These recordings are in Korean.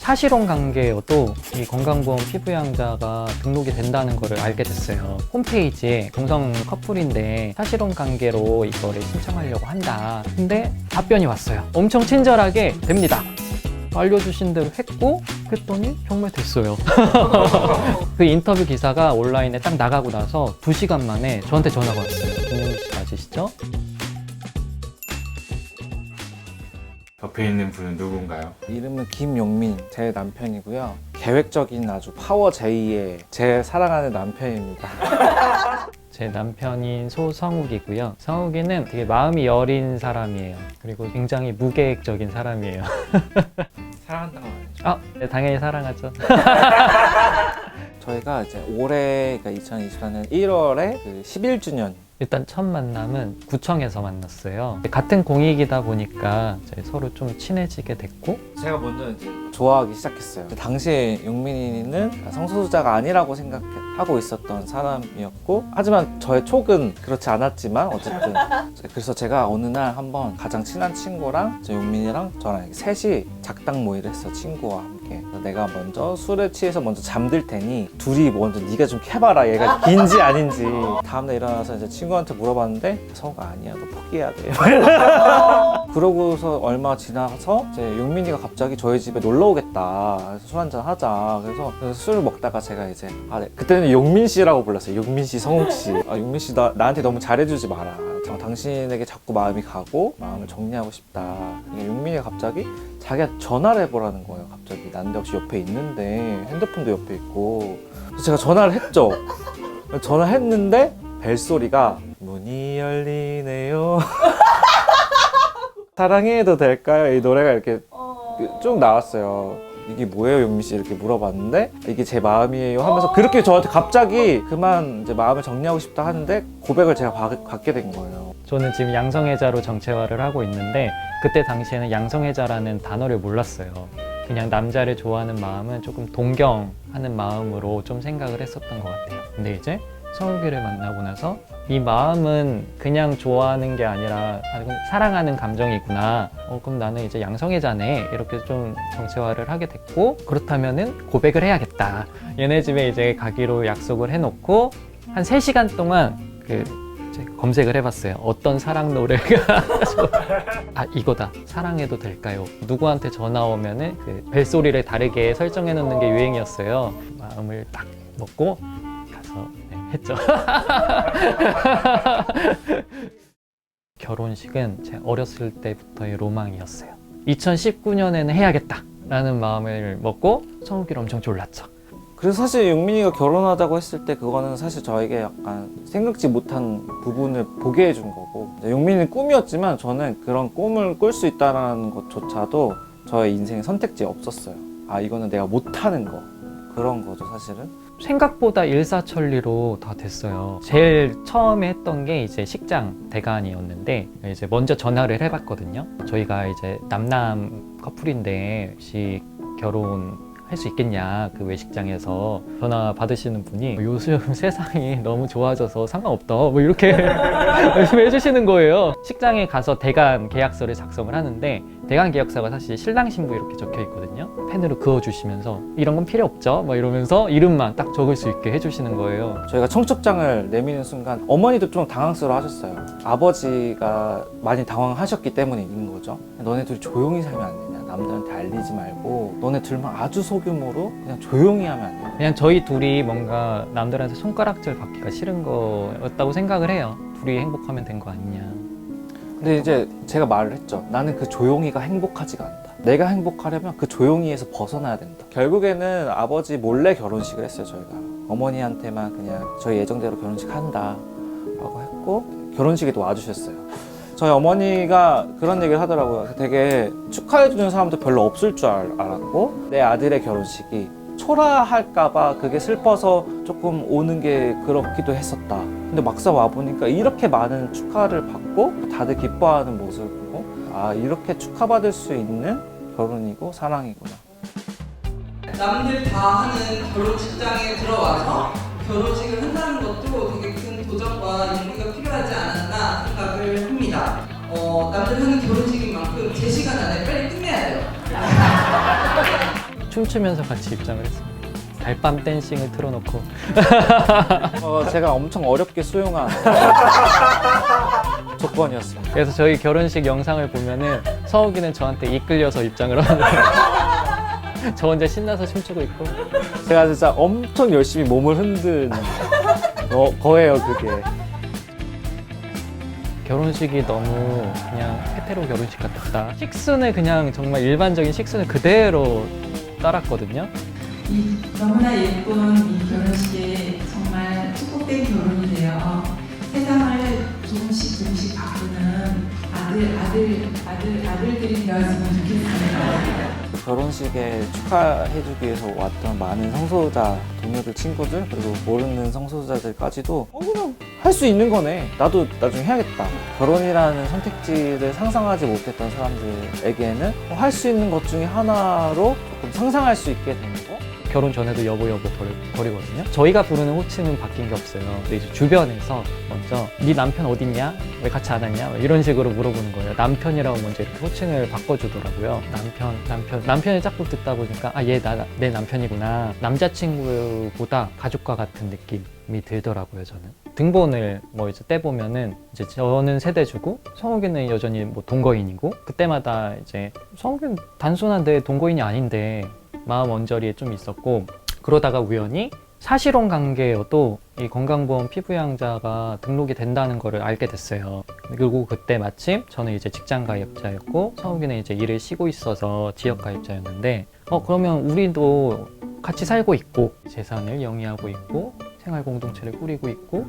사실혼 관계여도 이 건강보험 피부양자가 등록이 된다는 것을 알게 됐어요. 홈페이지에 동성 커플인데 사실혼 관계로 이거를 신청하려고 한다. 근데 답변이 왔어요. 엄청 친절하게 됩니다. 알려주신 대로 했고 했더니 정말 됐어요. 그 인터뷰 기사가 온라인에 딱 나가고 나서 2시간 만에 저한테 전화가 왔어요. 김용민 씨 맞으시죠? 옆에 있는 분은 누군가요? 이름은 김용민, 제 남편이고요. 계획적인 아주 파워 J의 제 사랑하는 남편입니다. 제 남편인 소성욱이고요. 성욱이는 되게 마음이 여린 사람이에요. 그리고 굉장히 무계획적인 사람이에요. 사랑한다고 말이죠. 네, 당연히 사랑하죠. 저희가 이제 올해, 그러니까 2024년 1월에 그 11주년. 일단 첫 만남은 구청에서 만났어요. 같은 공익이다 보니까 저희 서로 좀 친해지게 됐고 제가 먼저 이제 좋아하기 시작했어요. 당시에 용민이는 성소수자가 아니라고 생각하고 있었던 사람이었고, 하지만 저의 촉은 그렇지 않았지만 어쨌든 그래서 제가 어느 날 한번 가장 친한 친구랑 용민이랑 저랑 이렇게 셋이 작당 모의를 했어. 친구와 함께. 내가 먼저 술에 취해서 먼저 잠들 테니 둘이 먼저 네가 좀 캐봐라, 얘가 긴지 아닌지. 다음날 일어나서 이제 친구한테 물어봤는데 성우가 아니야, 너 포기해야 돼. 그러고서 얼마 지나서 이제 용민이가 갑자기 저희 집에 놀러 오겠다. 그래서 술 한잔 하자. 그래서 술을 먹다가 제가 이제 그때는 용민 씨라고 불렀어요. 용민 씨, 성욱 씨. 용민 씨 나한테 너무 잘해주지 마라. 당신에게 자꾸 마음이 가고 마음을 정리하고 싶다. 용민이가 갑자기 자기가 전화를 해보라는 거예요. 갑자기 난데없이 옆에 있는데 핸드폰도 옆에 있고. 그래서 제가 전화를 했죠. 전화했는데 벨소리가 문이 열리네요. 사랑해도 될까요? 이 노래가 이렇게 쭉 나왔어요. 이게 뭐예요, 용민 씨? 이렇게 물어봤는데 이게 제 마음이에요 하면서 그렇게 저한테 갑자기 그만 이제 마음을 정리하고 싶다 하는데 고백을 제가 받게 된 거예요. 저는 지금 양성애자로 정체화를 하고 있는데 그때 당시에는 양성애자라는 단어를 몰랐어요. 그냥 남자를 좋아하는 마음은 조금 동경하는 마음으로 좀 생각을 했었던 것 같아요. 근데 이제 성욱이를 만나고 나서 이 마음은 그냥 좋아하는 게 아니라 사랑하는 감정이구나. 그럼 나는 이제 양성애자네. 이렇게 좀 정체화를 하게 됐고, 그렇다면은 고백을 해야겠다. 얘네 집에 이제 가기로 약속을 해놓고 한 3시간 동안 이제 검색을 해봤어요. 어떤 사랑 노래가 이거다. 사랑해도 될까요? 누구한테 전화 오면은 그 벨소리를 다르게 설정해 놓는 게 유행이었어요. 마음을 딱 먹고 가서 했죠. 결혼식은 제 어렸을 때부터의 로망이었어요. 2019년에는 해야겠다 라는 마음을 먹고 성욱이를 엄청 졸랐죠. 그래서 사실 용민이가 결혼하자고 했을 때 그거는 사실 저에게 약간 생각지 못한 부분을 보게 해준 거고, 용민이는 꿈이었지만 저는 그런 꿈을 꿀 수 있다는 것조차도 저의 인생의 선택지에 없었어요. 이거는 내가 못하는 거, 그런 거죠 사실은. 생각보다 일사천리로 다 됐어요. 제일 처음에 했던 게 이제 식장 대관이었는데 이제 먼저 전화를 해봤거든요. 저희가 이제 남남 커플인데 혹시 결혼할 수 있겠냐, 그 외식장에서 전화 받으시는 분이 요즘 세상이 너무 좋아져서 상관없다 뭐 이렇게 열심히 해주시는 거예요. 식장에 가서 대관 계약서를 작성을 하는데 대관 계약서가 사실 신랑 신부 이렇게 적혀 있거든요. 펜으로 그어주시면서 이런 건 필요 없죠 뭐 이러면서 이름만 딱 적을 수 있게 해주시는 거예요. 저희가 청첩장을 내미는 순간 어머니도 좀 당황스러워 하셨어요. 아버지가 많이 당황하셨기 때문인 거죠. 너네 둘이 조용히 살면 안 되냐, 남들한테 알리지 말고 너네 둘만 아주 소규모로 그냥 조용히 하면 안 되냐. 그냥 저희 둘이 뭔가 남들한테 손가락질 받기가 싫은 거였다고 생각을 해요. 둘이 행복하면 된 거 아니냐. 근데 이제 제가 말을 했죠. 나는 그 조용히가 행복하지가 않다. 내가 행복하려면 그 조용히에서 벗어나야 된다. 결국에는 아버지 몰래 결혼식을 했어요. 저희가 어머니한테만 그냥 저희 예정대로 결혼식 한다 라고 했고, 결혼식에도 와주셨어요. 저희 어머니가 그런 얘기를 하더라고요. 되게 축하해주는 사람도 별로 없을 줄 알았고, 내 아들의 결혼식이 초라할까봐 그게 슬퍼서 조금 오는 게 그렇기도 했었다. 근데 막상 와보니까 이렇게 많은 축하를 받고 다들 기뻐하는 모습을 보고, 이렇게 축하받을 수 있는 결혼이고 사랑이구나. 남들 다 하는 결혼식장에 들어와서 결혼식을 한다는 것도 되게 큰 도전과 용기가 필요하지 않았나 생각을 합니다. 남들 하는 결혼식인 만큼 제 시간 안에 빨리 끝내야 돼요. 춤추면서 같이 입장을 했습니다. 달밤 댄싱을 틀어놓고 제가 엄청 어렵게 수용한 조건이었습니다. 그래서 저희 결혼식 영상을 보면은 서욱이는 저한테 이끌려서 입장을 하는 저 혼자 신나서 춤추고 있고 제가 진짜 엄청 열심히 몸을 흔든 거예요, 그게. 결혼식이 너무 그냥 헤테로 결혼식 같았다. 식순을 그냥 정말 일반적인 식순을 그대로 따랐거든요. 이 너무나 예쁜 이 결혼식에 정말 축복된 결혼이래요. 세상을 조금씩 바꾸는 아들들이 되었으면 좋겠습니다. 결혼식에 축하해주기 위해서 왔던 많은 성소자 동료들, 친구들, 그리고 모르는 성소자들까지도 그냥 할 수 있는 거네. 나도 나중에 해야겠다. 결혼이라는 선택지를 상상하지 못했던 사람들에게는 할 수 있는 것 중에 하나로 조금 상상할 수 있게 된 거. 결혼 전에도 여보 거리거든요. 저희가 부르는 호칭은 바뀐 게 없어요. 근데 이제 주변에서 먼저 네 남편 어딨냐? 왜 같이 안 왔냐? 이런 식으로 물어보는 거예요. 남편이라고 먼저 이렇게 호칭을 바꿔주더라고요. 남편을 자꾸 듣다 보니까 얘 내 남편이구나. 남자친구보다 가족과 같은 느낌이 들더라고요. 저는 등본을 뭐 이제 떼보면은 이제 저는 세대주고 성욱이는 여전히 뭐 동거인이고 그때마다 이제 성욱이는 단순한 내 동거인이 아닌데 마음 언저리에 좀 있었고 그러다가 우연히 사실혼 관계여도 이 건강보험 피부양자가 등록이 된다는 거를 알게 됐어요. 그리고 그때 마침 저는 이제 직장 가입자였고 성욱이는 이제 일을 쉬고 있어서 지역 가입자였는데 그러면 우리도 같이 살고 있고 재산을 영위하고 있고 생활 공동체를 꾸리고 있고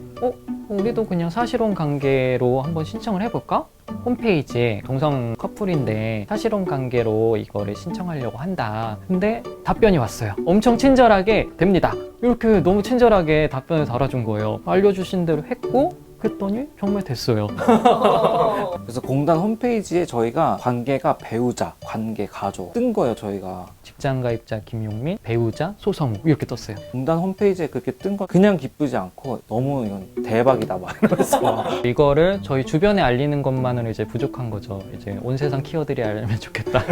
우리도 그냥 사실혼 관계로 한번 신청을 해볼까? 홈페이지에 동성 커플인데 사실혼 관계로 이거를 신청하려고 한다. 근데 답변이 왔어요. 엄청 친절하게 됩니다. 이렇게 너무 친절하게 답변을 달아준 거예요. 알려주신 대로 했고 그랬더니 정말 됐어요. 그래서 공단 홈페이지에 저희가 관계가 배우자, 관계, 가족 뜬 거예요, 저희가. 직장 가입자 김용민, 배우자 소성욱 이렇게 떴어요. 공단 홈페이지에 그렇게 뜬 거 그냥 기쁘지 않고 너무 이건 대박이다 막 이러면서 이거를 저희 주변에 알리는 것만으로 이제 부족한 거죠. 이제 온 세상 키워드리 알면 좋겠다.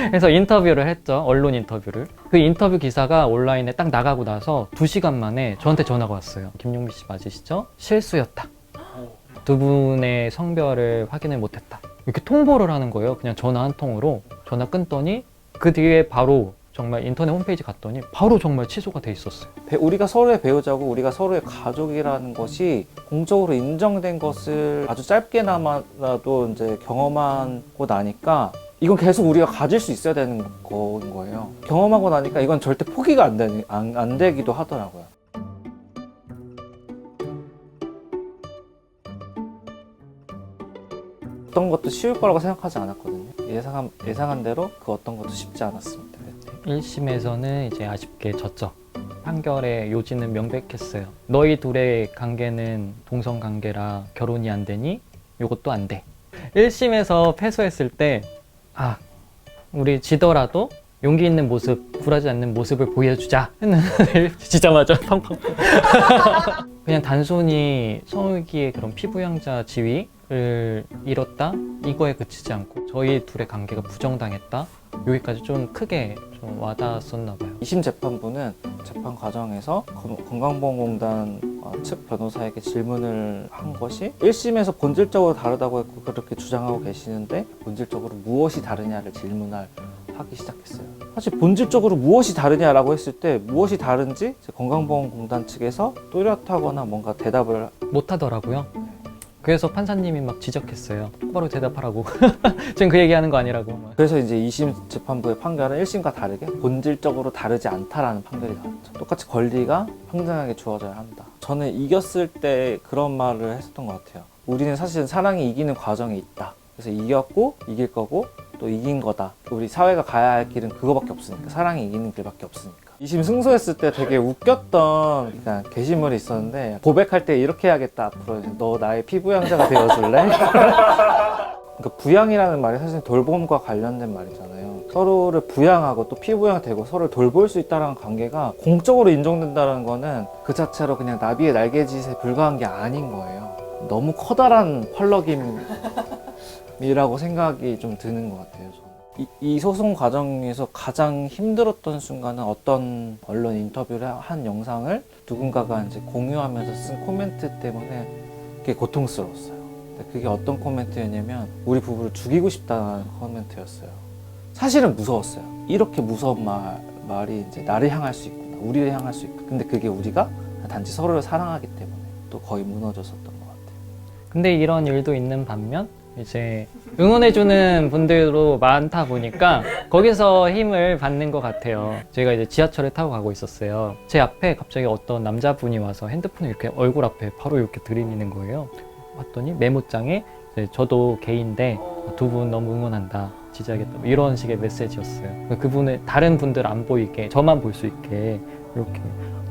그래서 인터뷰를 했죠. 언론 인터뷰를. 그 인터뷰 기사가 온라인에 딱 나가고 나서 2시간 만에 저한테 전화가 왔어요. 김용민 씨 맞으시죠? 실수였다. 두 분의 성별을 확인을 못했다. 이렇게 통보를 하는 거예요. 그냥 전화 한 통으로. 전화 끊더니 그 뒤에 바로 정말 인터넷 홈페이지 갔더니 바로 정말 취소가 돼 있었어요. 우리가 서로의 배우자고 우리가 서로의 가족이라는 것이 공적으로 인정된 것을 아주 짧게나마라도 이제 경험하고 나니까 이건 계속 우리가 가질 수 있어야 되는 거인 거예요. 경험하고 나니까 이건 절대 포기가 안 되기도 하더라고요. 어떤 것도 쉬울 거라고 생각하지 않았거든요. 예상한 대로 그 어떤 것도 쉽지 않았습니다. 1심에서는 이제 아쉽게 졌죠. 판결의 요지는 명백했어요. 너희 둘의 관계는 동성 관계라 결혼이 안 되니 이것도 안 돼. 1심에서 패소했을 때 우리 지더라도 용기 있는 모습, 굴하지 않는 모습을 보여주자 했는데 지자마자 팡팡. 그냥 단순히 성욱이의 그런 피부양자 지위를 잃었다? 이거에 그치지 않고 저희 둘의 관계가 부정당했다? 여기까지 좀 크게 좀 와닿았었나 봐요. 2심 재판부는 재판 과정에서 건강보험공단 측 변호사에게 질문을 한 것이 1심에서 본질적으로 다르다고 했고 그렇게 주장하고 계시는데 본질적으로 무엇이 다르냐를 하기 시작했어요. 사실 본질적으로 무엇이 다르냐라고 했을 때 무엇이 다른지 건강보험공단 측에서 또렷하거나 뭔가 대답을 못 하더라고요. 그래서 판사님이 막 지적했어요. 똑바로 대답하라고. 지금 그 얘기하는 거 아니라고. 그래서 이제 2심 재판부의 판결은 1심과 다르게 본질적으로 다르지 않다라는 판결이 나왔죠. 똑같이 권리가 평등하게 주어져야 한다. 저는 이겼을 때 그런 말을 했었던 것 같아요. 우리는 사실은 사랑이 이기는 과정에 있다. 그래서 이겼고 이길 거고 또 이긴 거다. 우리 사회가 가야 할 길은 그거밖에 없으니까. 사랑이 이기는 길밖에 없으니까. 2심 승소했을 때 되게 웃겼던 게시물이 있었는데 고백할 때 이렇게 해야겠다. 앞으로 너 나의 피부양자가 되어줄래? 그러니까 부양이라는 말이 사실 돌봄과 관련된 말이잖아요. 서로를 부양하고 또 피부양 되고 서로를 돌볼 수 있다는 관계가 공적으로 인정된다는 거는 그 자체로 그냥 나비의 날개짓에 불과한 게 아닌 거예요. 너무 커다란 펄럭임이라고 생각이 좀 드는 것 같아요. 저는. 이 소송 과정에서 가장 힘들었던 순간은 어떤 언론 인터뷰를 한 영상을 누군가가 이제 공유하면서 쓴 코멘트 때문에 그게 고통스러웠어요. 근데 그게 어떤 코멘트였냐면 우리 부부를 죽이고 싶다는 코멘트였어요. 사실은 무서웠어요. 이렇게 무서운 말이 이제 나를 향할 수 있구나, 우리를 향할 수 있구나. 근데 그게 우리가 단지 서로를 사랑하기 때문에 또 거의 무너졌었던 것 같아요. 근데 이런 일도 있는 반면 이제 응원해주는 분들도 많다 보니까 거기서 힘을 받는 것 같아요. 제가 이제 지하철을 타고 가고 있었어요. 제 앞에 갑자기 어떤 남자분이 와서 핸드폰을 이렇게 얼굴 앞에 바로 이렇게 들이미는 거예요. 봤더니 메모장에 이제 저도 게이인데 두 분 너무 응원한다, 지지하겠다, 이런 식의 메시지였어요. 그분을 다른 분들 안 보이게 저만 볼 수 있게 이렇게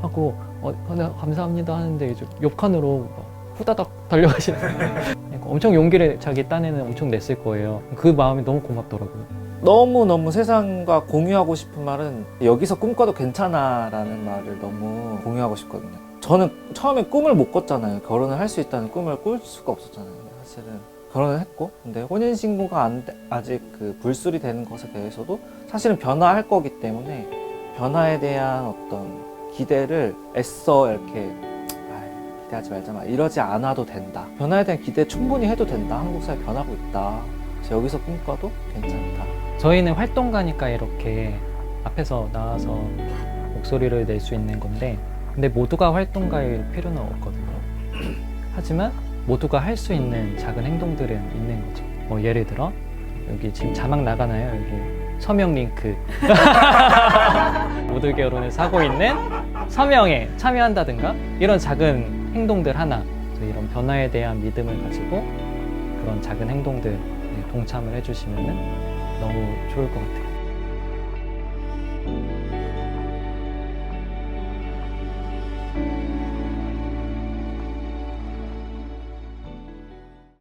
하고 네, 감사합니다 하는데 이제 옆칸으로 후다닥 달려가시는 거예요. 엄청 용기를 자기 딴에는 엄청 냈을 거예요. 그 마음이 너무 고맙더라고요. 너무너무 세상과 공유하고 싶은 말은 여기서 꿈꿔도 괜찮아 라는 말을 너무 공유하고 싶거든요. 저는 처음에 꿈을 못 꿨잖아요. 결혼을 할 수 있다는 꿈을 꿀 수가 없었잖아요. 사실은 결혼을 했고, 근데 혼인신고가 아직 그 불술이 되는 것에 대해서도 사실은 변화할 거기 때문에 변화에 대한 어떤 기대를 애써 이렇게 기대하지 말자, 이러지 않아도 된다. 변화에 대한 기대 충분히 해도 된다. 한국 사회 변하고 있다. 그래서 여기서 꿈꿔도 괜찮다. 저희는 활동가니까 이렇게 앞에서 나와서 목소리를 낼 수 있는 건데, 근데 모두가 활동가일 필요는 없거든요. 하지만 모두가 할 수 있는 작은 행동들은 있는 거죠. 뭐 예를 들어 여기 지금 자막 나가나요? 여기 서명 링크 모두 결혼을 사고 있는 서명에 참여한다든가 이런 작은 행동들 하나, 이런 변화에 대한 믿음을 가지고 그런 작은 행동들 동참을 해주시면 너무 좋을 것 같아요.